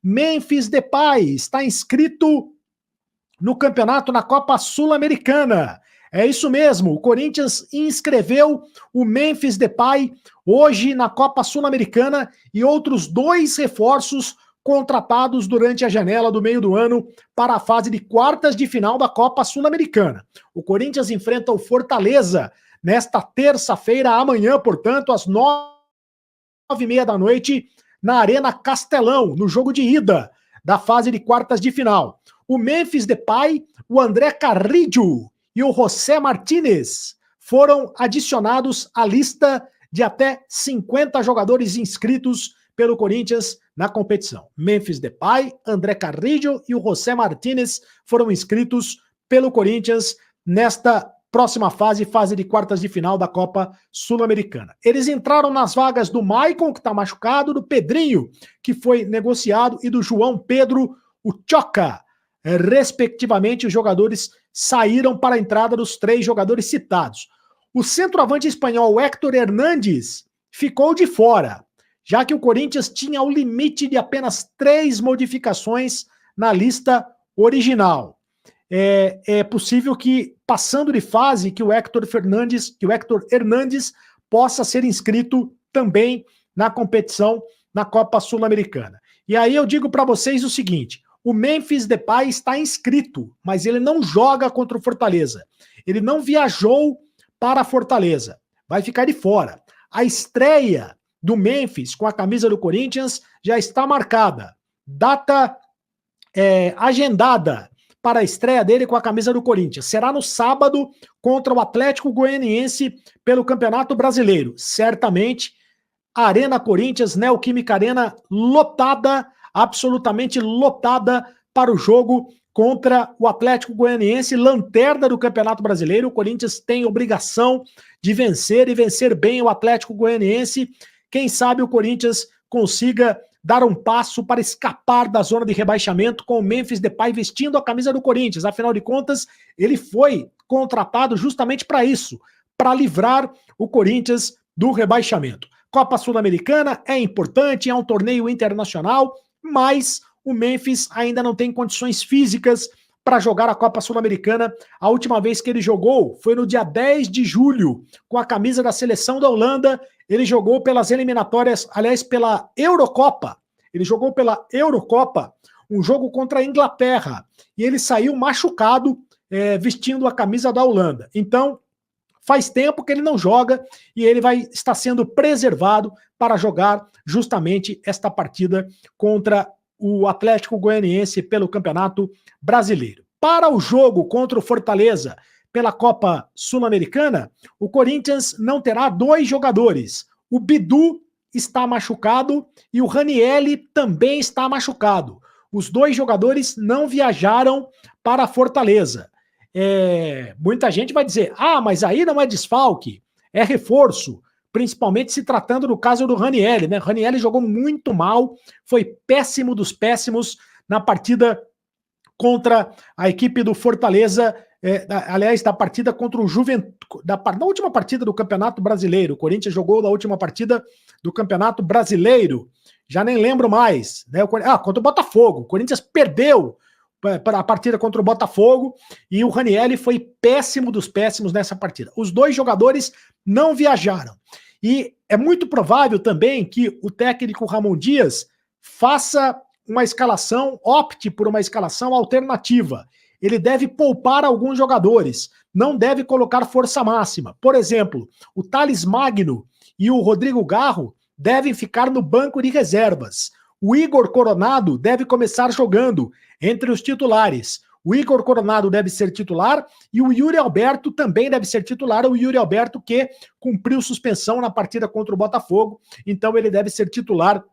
Memphis Depay está inscrito no campeonato na Copa Sul-Americana. É isso mesmo, o Corinthians inscreveu o Memphis Depay hoje na Copa Sul-Americana e outros 2 reforços contratados durante a janela do meio do ano para a fase de quartas de final da Copa Sul-Americana. O Corinthians enfrenta o Fortaleza nesta terça-feira, amanhã, portanto, às 9h30 da noite, na Arena Castelão, no jogo de ida da fase de quartas de final. O Memphis Depay, o André Carrillo e o José Martínez foram adicionados à lista de até 50 jogadores inscritos pelo Corinthians na competição. Memphis Depay, André Carrillo e o José Martínez foram inscritos pelo Corinthians nesta próxima fase de quartas de final da Copa Sul-Americana. Eles entraram nas vagas do Maicon, que está machucado, do Pedrinho, que foi negociado, e do João Pedro, o Choca. Respectivamente, os jogadores saíram para a entrada dos 3 jogadores citados. O centroavante espanhol Héctor Hernández ficou de fora, já que o Corinthians tinha o limite de apenas 3 modificações na lista original. É possível que, passando de fase, que o Héctor Hernández possa ser inscrito também na competição, na Copa Sul-Americana. E aí eu digo para vocês o seguinte: o Memphis Depay está inscrito, mas ele não joga contra o Fortaleza. Ele não viajou para a Fortaleza. Vai ficar de fora. A estreia do Memphis com a camisa do Corinthians já está marcada. Data agendada para a estreia dele com a camisa do Corinthians. Será no sábado contra o Atlético Goianiense pelo Campeonato Brasileiro. Certamente, a Arena Corinthians, Neoquímica Arena, lotada, absolutamente lotada para o jogo contra o Atlético Goianiense, lanterna do Campeonato Brasileiro. O Corinthians tem obrigação de vencer e vencer bem o Atlético Goianiense. Quem sabe o Corinthians consiga dar um passo para escapar da zona de rebaixamento com o Memphis Depay vestindo a camisa do Corinthians. Afinal de contas, ele foi contratado justamente para isso, para livrar o Corinthians do rebaixamento. Copa Sul-Americana é importante, é um torneio internacional, mas o Memphis ainda não tem condições físicas para jogar a Copa Sul-Americana. A última vez que ele jogou foi no dia 10 de julho, com a camisa da seleção da Holanda. Ele jogou pelas eliminatórias, aliás, pela Eurocopa. Ele jogou pela Eurocopa, um jogo contra a Inglaterra, e ele saiu machucado, vestindo a camisa da Holanda. Então, faz tempo que ele não joga e ele vai estar sendo preservado para jogar justamente esta partida contra o Atlético Goianiense pelo Campeonato Brasileiro. Para o jogo contra o Fortaleza pela Copa Sul-Americana, o Corinthians não terá 2 jogadores. O Bidu está machucado e o Ranielli também está machucado. Os 2 jogadores não viajaram para a Fortaleza. Muita gente vai dizer, mas aí não é desfalque, é reforço, principalmente se tratando do caso do Ranielli, né? Ranielli jogou muito mal, foi péssimo dos péssimos na partida contra a equipe do Fortaleza, aliás, da partida contra o Juventude, na última partida do Campeonato Brasileiro. O Corinthians jogou na última partida do Campeonato Brasileiro, já nem lembro mais, né? Contra o Botafogo. O Corinthians perdeu para a partida contra o Botafogo e o Ranielli foi péssimo dos péssimos nessa partida. Os 2 jogadores não viajaram. E é muito provável também que o técnico Ramon Dias faça uma escalação, opte por uma escalação alternativa. Ele deve poupar alguns jogadores, não deve colocar força máxima. Por exemplo, o Thales Magno e o Rodrigo Garro devem ficar no banco de reservas. O Igor Coronado deve começar jogando entre os titulares. O Igor Coronado deve ser titular e o Yuri Alberto também deve ser titular. O Yuri Alberto que cumpriu suspensão na partida contra o Botafogo, então ele deve ser titular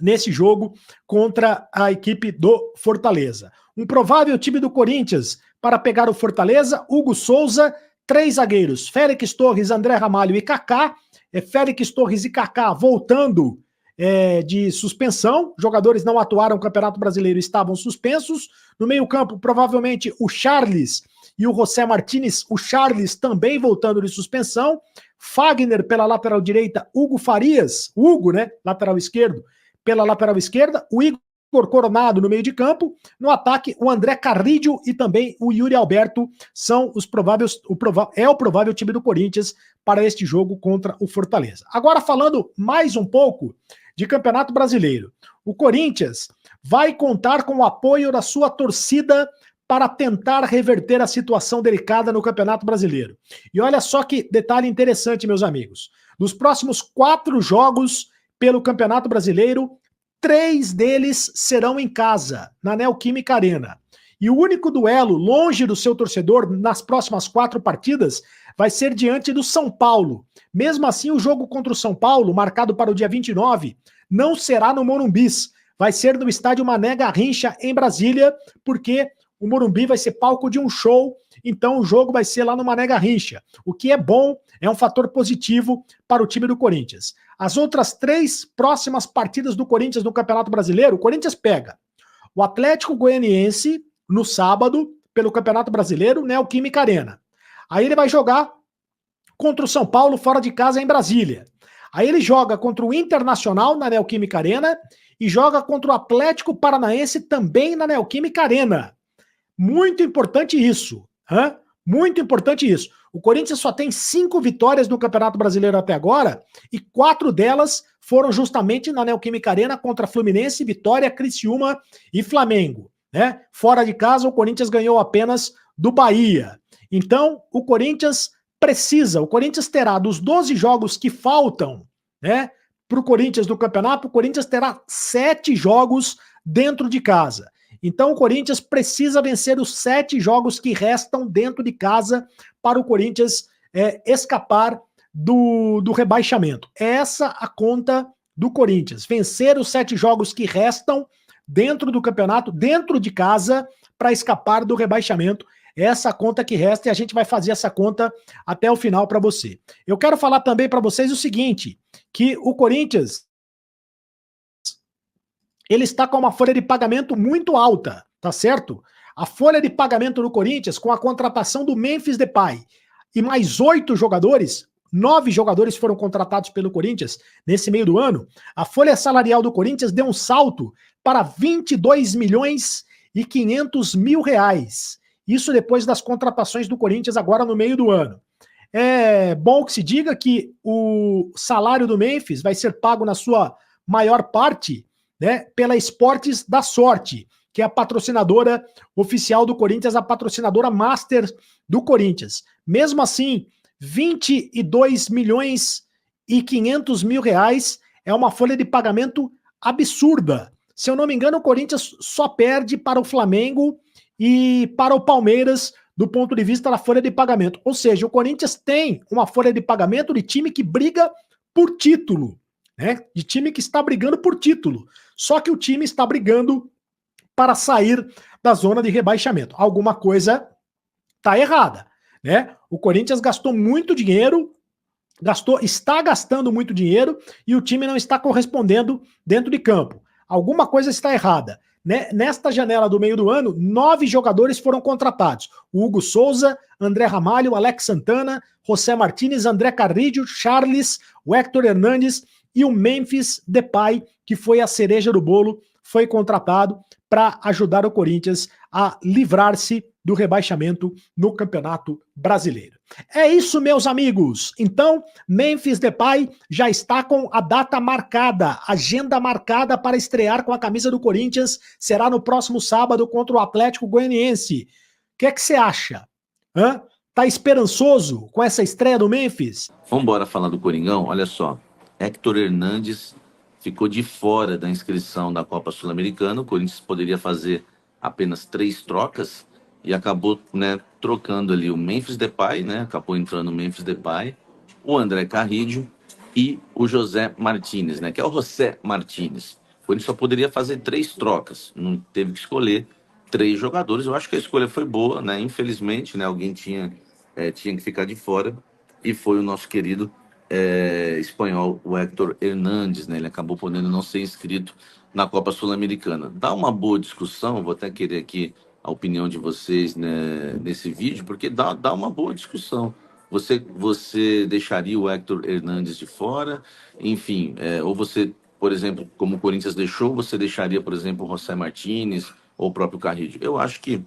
nesse jogo contra a equipe do Fortaleza. Um provável time do Corinthians para pegar o Fortaleza: Hugo Souza, 3 zagueiros, Félix Torres, André Ramalho e Kaká. Félix Torres e Kaká voltando de suspensão, jogadores não atuaram no Campeonato Brasileiro, estavam suspensos. No meio-campo, provavelmente o Charles e o José Martínez, o Charles também voltando de suspensão. Fagner pela lateral direita, Hugo Farias, Hugo, né, lateral esquerdo, pela lateral esquerda, o Igor Victor Coronado no meio de campo. No ataque, o André Carrillo e também o Yuri Alberto são os prováveis, o provável time do Corinthians para este jogo contra o Fortaleza. Agora, falando mais um pouco de Campeonato Brasileiro. O Corinthians vai contar com o apoio da sua torcida para tentar reverter a situação delicada no Campeonato Brasileiro. E olha só que detalhe interessante, meus amigos. Nos próximos 4 jogos pelo Campeonato Brasileiro, 3 deles serão em casa, na Neoquímica Arena. E o único duelo longe do seu torcedor nas próximas 4 partidas vai ser diante do São Paulo. Mesmo assim, o jogo contra o São Paulo, marcado para o dia 29, não será no Morumbi. Vai ser no estádio Mané Garrincha, em Brasília, porque o Morumbi vai ser palco de um show, então o jogo vai ser lá no Mané Garrincha. O que é bom, é um fator positivo para o time do Corinthians. As outras 3 próximas partidas do Corinthians no Campeonato Brasileiro, o Corinthians pega o Atlético Goianiense no sábado, pelo Campeonato Brasileiro, Neoquímica Arena. Aí ele vai jogar contra o São Paulo fora de casa em Brasília. Aí ele joga contra o Internacional na Neoquímica Arena e joga contra o Atlético Paranaense também na Neoquímica Arena. Muito importante isso. Muito importante isso. O Corinthians só tem 5 vitórias no Campeonato Brasileiro até agora e 4 delas foram justamente na Neoquímica Arena contra Fluminense, Vitória, Criciúma e Flamengo. Né? Fora de casa, o Corinthians ganhou apenas do Bahia. Então, o Corinthians terá dos 12 jogos que faltam, né, para o Corinthians do campeonato, o Corinthians terá 7 jogos dentro de casa. Então o Corinthians precisa vencer os 7 jogos que restam dentro de casa para o Corinthians escapar do rebaixamento. Essa a conta do Corinthians, vencer os 7 jogos que restam dentro do campeonato, dentro de casa, para escapar do rebaixamento. Essa conta que resta e a gente vai fazer essa conta até o final para você. Eu quero falar também para vocês o seguinte, que o Corinthians ele está com uma folha de pagamento muito alta, tá certo? A folha de pagamento do Corinthians, com a contratação do Memphis Depay e mais 8 jogadores, 9 jogadores foram contratados pelo Corinthians nesse meio do ano, a folha salarial do Corinthians deu um salto para 22 milhões e 500 mil reais. Isso depois das contratações do Corinthians agora no meio do ano. É bom que se diga que o salário do Memphis vai ser pago na sua maior parte, né, pela Esportes da Sorte, que é a patrocinadora oficial do Corinthians, a patrocinadora master do Corinthians. Mesmo assim, 22 milhões e 500 mil reais é uma folha de pagamento absurda. Se eu não me engano, o Corinthians só perde para o Flamengo e para o Palmeiras do ponto de vista da folha de pagamento. Ou seja, o Corinthians tem uma folha de pagamento de time que briga por título, né? De time que está brigando por título. Só que o time está brigando para sair da zona de rebaixamento. Alguma coisa está errada, né? O Corinthians gastou muito dinheiro, está gastando muito dinheiro e o time não está correspondendo dentro de campo. Alguma coisa está errada. Nesta janela do meio do ano, 9 jogadores foram contratados. O Hugo Souza, André Ramalho, Alex Santana, José Martínez, André Carrillo, Charles, o Héctor Hernandes e o Memphis Depay, que foi a cereja do bolo, foi contratado para ajudar o Corinthians a livrar-se do rebaixamento no Campeonato Brasileiro. É isso, meus amigos. Então, Memphis Depay já está com a data marcada, agenda marcada para estrear com a camisa do Corinthians. Será no próximo sábado contra o Atlético Goianiense. O que é que você acha? Tá esperançoso com essa estreia do Memphis? Vamos embora falar do Coringão? Olha só, Héctor Hernandes ficou de fora da inscrição da Copa Sul-Americana. O Corinthians poderia fazer apenas 3 trocas e acabou, né, trocando ali o Memphis Depay, né? Acabou entrando o Memphis Depay, o André Carrillo e o José Martínez, né? Que é o José Martínez. O Corinthians só poderia fazer 3 trocas, não teve que escolher 3 jogadores. Eu acho que a escolha foi boa, né? Infelizmente, né, alguém tinha que ficar de fora e foi o nosso querido espanhol, o Héctor Hernandes, né? Ele acabou podendo não ser inscrito na Copa Sul-Americana. Dá uma boa discussão, vou até querer aqui a opinião de vocês, né, nesse vídeo, porque dá uma boa discussão. Você deixaria o Héctor Hernandes de fora? Enfim, ou você por exemplo, como o Corinthians deixou, você deixaria, por exemplo, o José Martínez ou o próprio Carrillo? Eu acho que,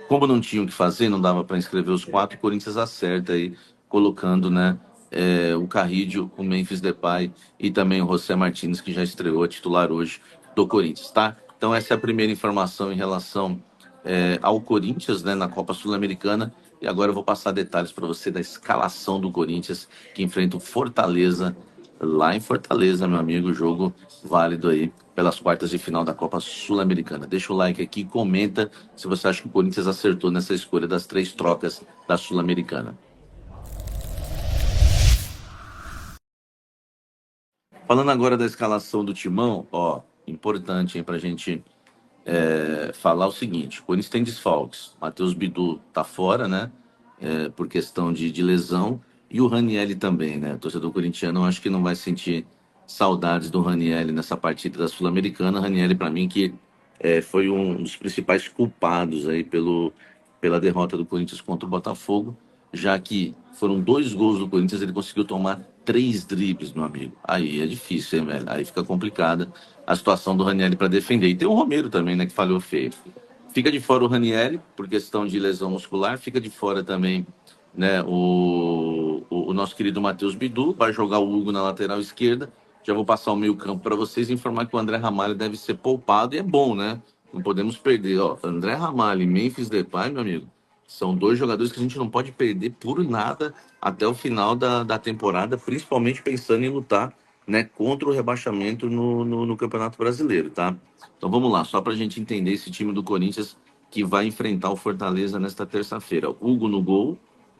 como não tinha o que fazer, não dava para inscrever os quatro, o Corinthians acerta aí, colocando, né, o Carrillo, o Memphis Depay e também o José Martínez, que já estreou a titular hoje do Corinthians, tá? Então essa é a primeira informação em relação ao Corinthians, né, na Copa Sul-Americana. E agora eu vou passar detalhes para você da escalação do Corinthians, que enfrenta o Fortaleza lá em Fortaleza, meu amigo. Jogo válido aí pelas quartas de final da Copa Sul-Americana. Deixa o like aqui e comenta se você acha que o Corinthians acertou nessa escolha das três trocas da Sul-Americana. Falando agora da escalação do Timão, ó, importante para a gente falar o seguinte: o Corinthians tem desfalques. Matheus Bidu tá fora, né? Por questão de lesão. E o Ranielli também, né? O torcedor corintiano eu acho que não vai sentir saudades do Ranielli nessa partida da Sul-Americana. Ranielli, para mim, que foi um dos principais culpados aí pela derrota do Corinthians contra o Botafogo, já que foram 2 gols do Corinthians, ele conseguiu tomar 3 dribles, meu amigo. Aí é difícil, hein, velho? Aí fica complicada a situação do Ranielli para defender. E tem o Romero também, né, que falhou feio. Fica de fora o Ranielli, por questão de lesão muscular. Fica de fora também, né, o nosso querido Matheus Bidu. Vai jogar o Hugo na lateral esquerda. Já vou passar o meio campo para vocês e informar que o André Ramalho deve ser poupado. E é bom, né? Não podemos perder. Ó, André Ramalho e Memphis Depay, meu amigo, são 2 jogadores que a gente não pode perder por nada até o final da temporada, principalmente pensando em lutar, né, contra o rebaixamento no Campeonato Brasileiro, tá? Então vamos lá, só para a gente entender esse time do Corinthians que vai enfrentar o Fortaleza nesta terça-feira. Hugo no gol,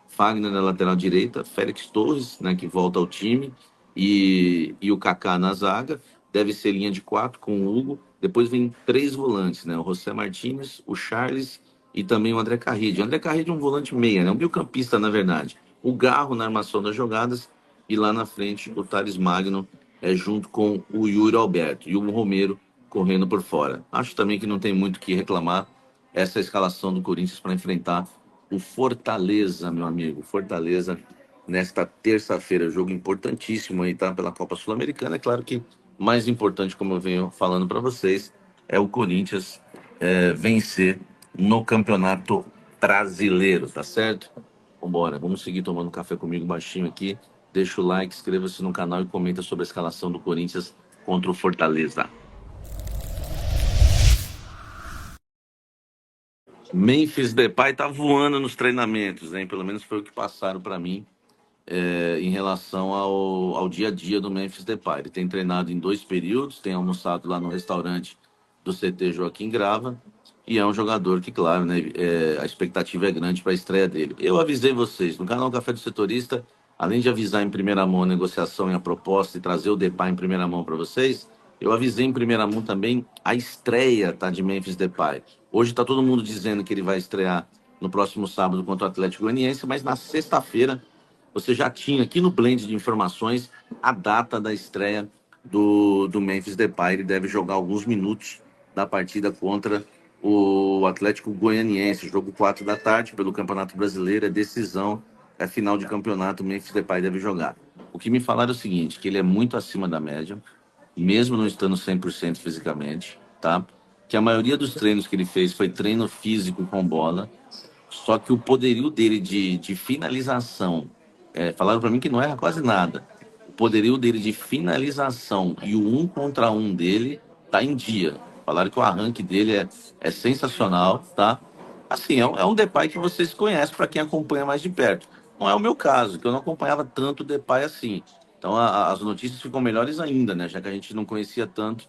Fagner na lateral direita, Félix Torres, né, que volta ao time, e o Kaká na zaga. Deve ser linha de 4 com o Hugo. Depois vem 3 volantes, né? O José Martínez, o Charles e também o André Carrillo. O André Carrillo é um volante meia, né? Um meio-campista, na verdade. O Garro na armação das jogadas e lá na frente o Thales Magno junto com o Yuri Alberto e o Romero correndo por fora. Acho também que não tem muito o que reclamar essa escalação do Corinthians para enfrentar o Fortaleza, meu amigo. Fortaleza nesta terça-feira, jogo importantíssimo aí, tá? Pela Copa Sul-Americana. É claro que mais importante, como eu venho falando para vocês, é o Corinthians vencer no Campeonato Brasileiro, tá certo? Vambora, vamos seguir tomando café comigo baixinho aqui. Deixa o like, inscreva-se no canal e comenta sobre a escalação do Corinthians contra o Fortaleza. Memphis Depay tá voando nos treinamentos, hein? Pelo menos foi o que passaram para mim em relação ao dia a dia do Memphis Depay. Ele tem treinado em 2 períodos, tem almoçado lá no restaurante do CT Joaquim Grava e é um jogador que, claro, né, a expectativa é grande para a estreia dele. Eu avisei vocês, no canal Café do Setorista, além de avisar em primeira mão a negociação e a proposta e trazer o Depay em primeira mão para vocês, eu avisei em primeira mão também a estreia, tá, de Memphis Depay. Hoje está todo mundo dizendo que ele vai estrear no próximo sábado contra o Atlético Goianiense, mas na sexta-feira você já tinha aqui no blend de informações a data da estreia do Memphis Depay. Ele deve jogar alguns minutos da partida contra o Atlético Goianiense, jogo 4 da tarde pelo Campeonato Brasileiro, é decisão, é final de campeonato, o Memphis Depay deve jogar. O que me falaram é o seguinte, que ele é muito acima da média, mesmo não estando 100% fisicamente, tá? Que a maioria dos treinos que ele fez foi treino físico com bola, só que o poderio dele de finalização, falaram para mim que não erra quase nada. O poderio dele de finalização e o 1 contra 1 dele tá em dia. Falaram que o arranque dele é sensacional, tá? Assim, é um Depay que vocês conhecem para quem acompanha mais de perto. Não é o meu caso, que eu não acompanhava tanto o Depay assim. Então as notícias ficam melhores ainda, né? Já que a gente não conhecia tanto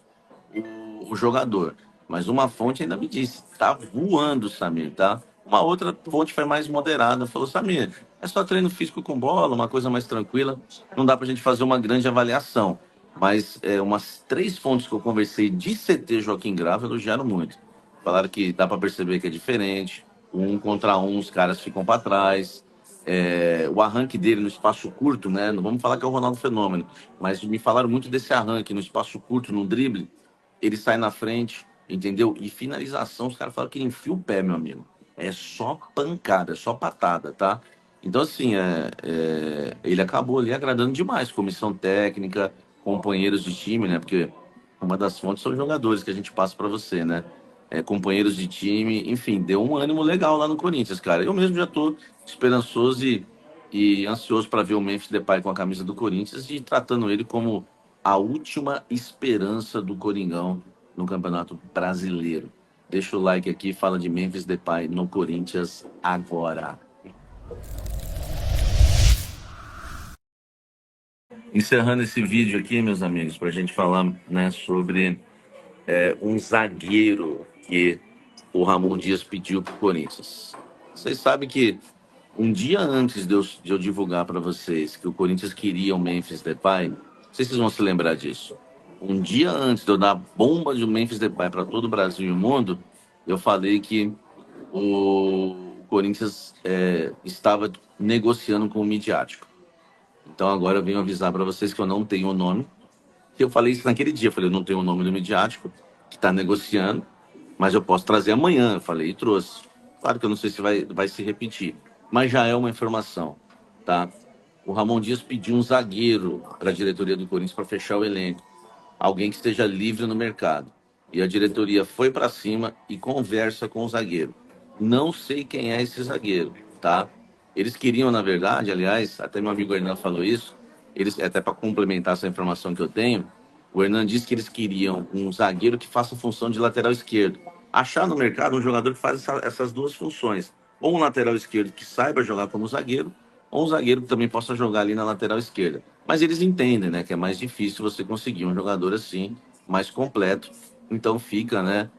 o jogador. Mas uma fonte ainda me disse, tá voando, Samir, tá? Uma outra fonte foi mais moderada, falou, Samir, é só treino físico com bola, uma coisa mais tranquila, não dá pra gente fazer uma grande avaliação. Mas umas 3 fontes que eu conversei de CT Joaquim Grava elogiaram muito. Falaram que dá para perceber que é diferente, o 1 contra 1 os caras ficam para trás, o arranque dele no espaço curto, né? Não vamos falar que é o Ronaldo Fenômeno, mas me falaram muito desse arranque no espaço curto, no drible, ele sai na frente, entendeu? E finalização, os caras falam que ele enfia o pé, meu amigo. É só pancada, é só patada, tá? Então, assim, ele acabou ali agradando demais, comissão técnica, companheiros de time, né? Porque uma das fontes são os jogadores que a gente passa para você, né? Companheiros de time, enfim, deu um ânimo legal lá no Corinthians, cara. Eu mesmo já tô esperançoso e ansioso para ver o Memphis Depay com a camisa do Corinthians e tratando ele como a última esperança do Coringão no Campeonato Brasileiro. Deixa o like aqui, fala de Memphis Depay no Corinthians agora. Encerrando esse vídeo aqui, meus amigos, para a gente falar, né, sobre um zagueiro que o Ramon Dias pediu para o Corinthians. Vocês sabem que um dia antes de eu divulgar para vocês que o Corinthians queria o Memphis Depay, não sei se vocês vão se lembrar disso. Um dia antes de eu dar a bomba de Memphis Depay para todo o Brasil e o mundo, eu falei que o Corinthians estava negociando com o midiático. Então agora eu venho avisar para vocês que eu não tenho o nome. Eu falei isso naquele dia, eu falei, eu não tenho o nome do midiático, que está negociando, mas eu posso trazer amanhã. Eu falei e trouxe. Claro que eu não sei se vai se repetir, mas já é uma informação, tá? O Ramon Dias pediu um zagueiro para a diretoria do Corinthians para fechar o elenco. Alguém que esteja livre no mercado. E a diretoria foi para cima e conversa com o zagueiro. Não sei quem é esse zagueiro, tá? Eles queriam, na verdade, aliás, até meu amigo Hernan falou isso, eles, até para complementar essa informação que eu tenho, o Hernan disse que eles queriam um zagueiro que faça função de lateral esquerdo. Achar no mercado um jogador que faz essas duas funções. Ou um lateral esquerdo que saiba jogar como zagueiro, ou um zagueiro que também possa jogar ali na lateral esquerda. Mas eles entendem, né, que é mais difícil você conseguir um jogador assim, mais completo. Então fica, né,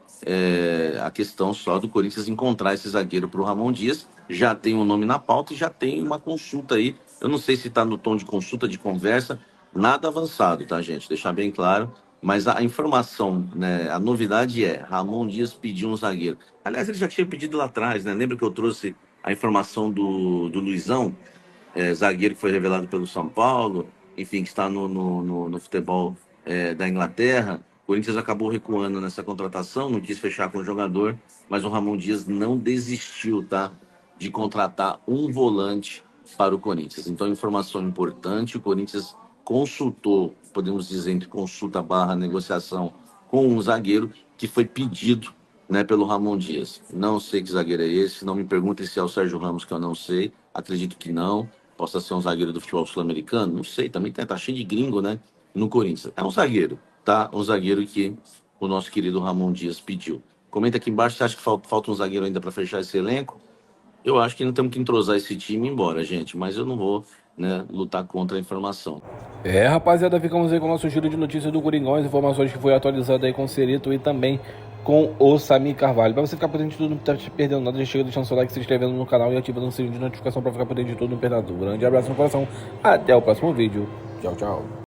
a questão só do Corinthians encontrar esse zagueiro para o Ramon Dias. Já tem um nome na pauta e já tem uma consulta aí. Eu não sei se está no tom de consulta, de conversa, nada avançado, tá, gente? Deixar bem claro. Mas a informação, né, a novidade é, Ramon Dias pediu um zagueiro. Aliás, ele já tinha pedido lá atrás, né? Lembra que eu trouxe a informação do Luizão, zagueiro que foi revelado pelo São Paulo, enfim, que está no futebol da Inglaterra. O Corinthians acabou recuando nessa contratação, não quis fechar com o jogador, mas o Ramon Dias não desistiu, tá, de contratar um volante para o Corinthians. Então, informação importante, o Corinthians consultou, podemos dizer, entre consulta barra negociação, com um zagueiro que foi pedido, né, pelo Ramon Dias. Não sei que zagueiro é esse, não me perguntem se é o Sérgio Ramos, que eu não sei, acredito que não. Possa ser um zagueiro do futebol sul-americano, não sei, também tá cheio de gringo, né, no Corinthians. É um zagueiro, tá? Um zagueiro que o nosso querido Ramon Dias pediu. Comenta aqui embaixo, você acha que falta um zagueiro ainda para fechar esse elenco? Eu acho que não temos que entrosar esse time embora, gente, mas eu não vou, né, lutar contra a informação. Rapaziada, ficamos aí com o nosso giro de notícias do Coringão, as informações que foi atualizada aí com o Cerito e também com o Samir Carvalho. Para você ficar por dentro de tudo, não tá te perdendo nada, já chega deixando seu like, se inscrevendo no canal e ativando o sininho de notificação para ficar por dentro de tudo no Imperador. Um grande abraço no coração, até o próximo vídeo. Tchau, tchau.